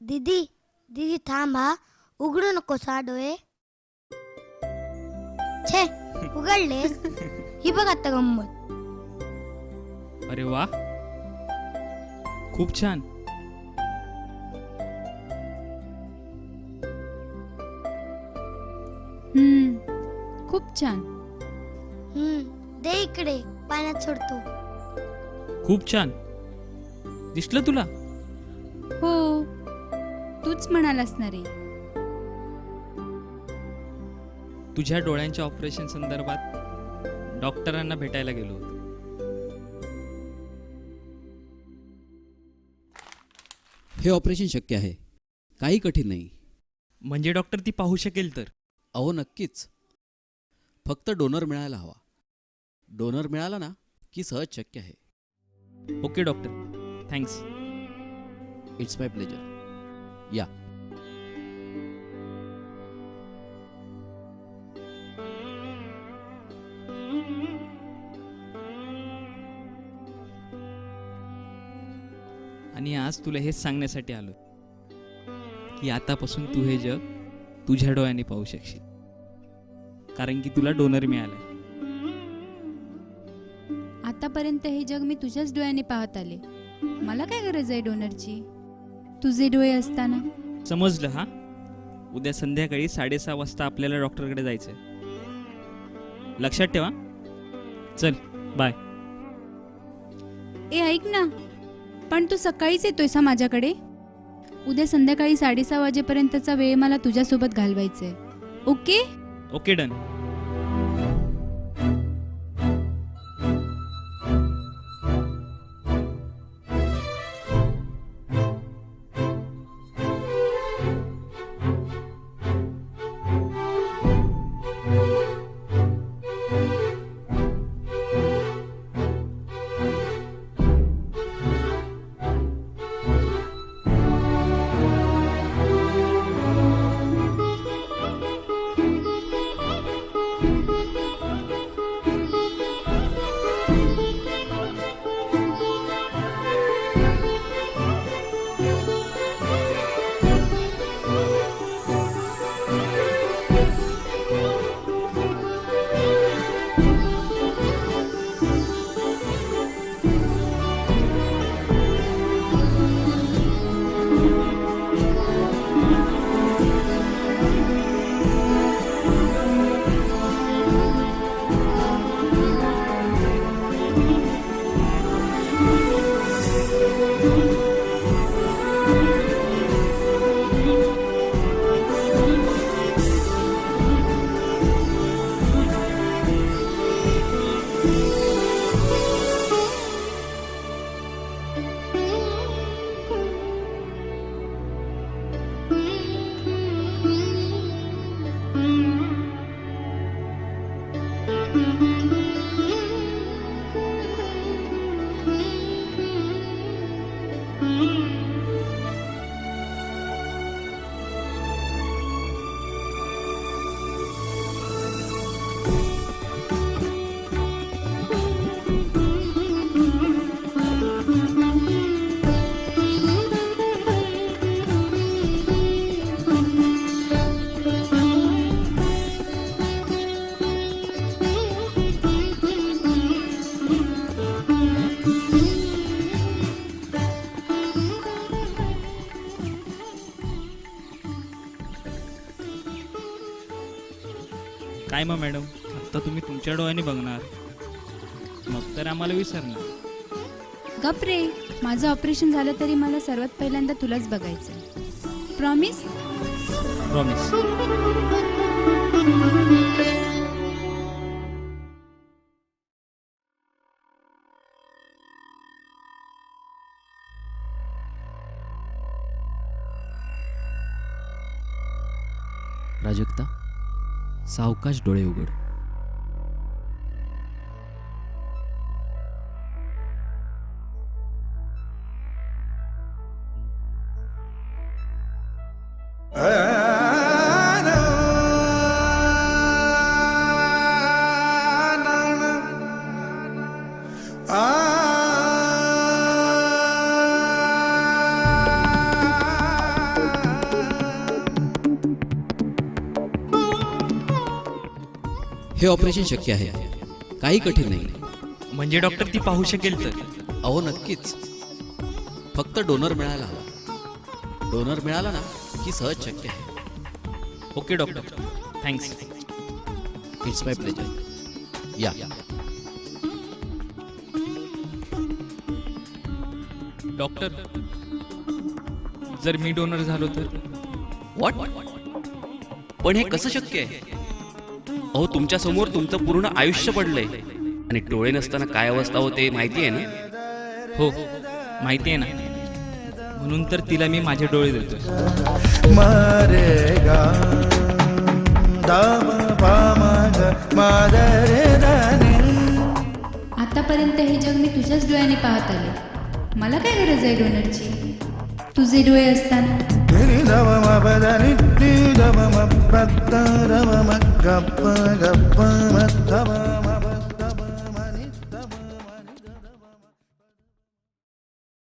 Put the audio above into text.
दीदी दीदी थांब हा, उघडू नकोस हा डोळे. छे उघडलेस. ही बघ आता गंमत. अरे वा, खूप छान. खूप छान. दे इकडे, पाण्यात सोडतो. खूप छान दिसलं तुला? हो, तूच म्हणालास ना रे. तुझ्या डोळ्यांच्या ऑपरेशन संदर्भात डॉक्टरांना भेटायला गेलो होतो. हे ऑपरेशन शक्य आहे, काही कठीण नाही. म्हणजे डॉक्टर ती पाहू शकेल तर? अहो नक्कीच, फक्त डोनर मिळायला हवा. डोनर मिळाला ना की सहज शक्य आहे. Okay doctor, thanks. It's my pleasure. या. आणि आज तुला हेच सांगण्यासाठी आलो की आतापासून तू हे जग तुझ्या डोळ्यांनी पाहू शकशील, कारण की तुला डोनर मिळाला. आतापर्यंत हे जग मी तुझ्याच डोळ्याने पाहत आले. मला काय गरज आहे डोनरची, तुझे डोळे असताना. समजलं हा? उद्या संध्याकाळी 6:30 वाजता आपल्याला डॉक्टरकडे जायचंय. लक्षात ठेवा. चल बाय. ए ऐक ना, पण तू सकाळीच येतोयस हा माझ्याकडे? उद्या संध्याकाळी 6:30 वाजेपर्यंतचा वेळ मला तुझ्यासोबत घालवायचा आहे. ओके? Okay done. काय मग मॅडम, आता तुम्ही तुमच्या डोळ्यांनी बघणार, मग तर आम्हाला विसरणार. गप रे, माझं ऑपरेशन झालं तरी मला सर्वात पहिल्यांदा तुलाच बघायचं. प्रॉमिस? प्रॉमिस. प्राजक्ता, सावकाश डोळे उघड. हे ऑपरेशन शक्य आहे, काही कठीण नाही. म्हणजे डॉक्टर ती पाहू शकेल तर? अहो नक्कीच, फक्त डोनर मिळायला हवा. डोनर मिळाला ना की सहज शक्य आहे. Okay doctor, thanks. It's my pleasure. या. डॉक्टर, जर मी डोनर झालो तर? व्हॉट? पण हे कसं शक्य आहे? अहो तुमच्या समोर तुमचं पूर्ण आयुष्य पडलंय आणि डोळे नसताना काय अवस्था होते माहिती आहे ना? हो, माहिती आहे ना, म्हणून तर तिला मी माझे डोळे देतोय. आतापर्यंत हे जग मी तुझ्याच डोळ्याने पाहत आले. मला काय गरज आहे डोनरची? तुझे डोळे असताना. गप्प गप्प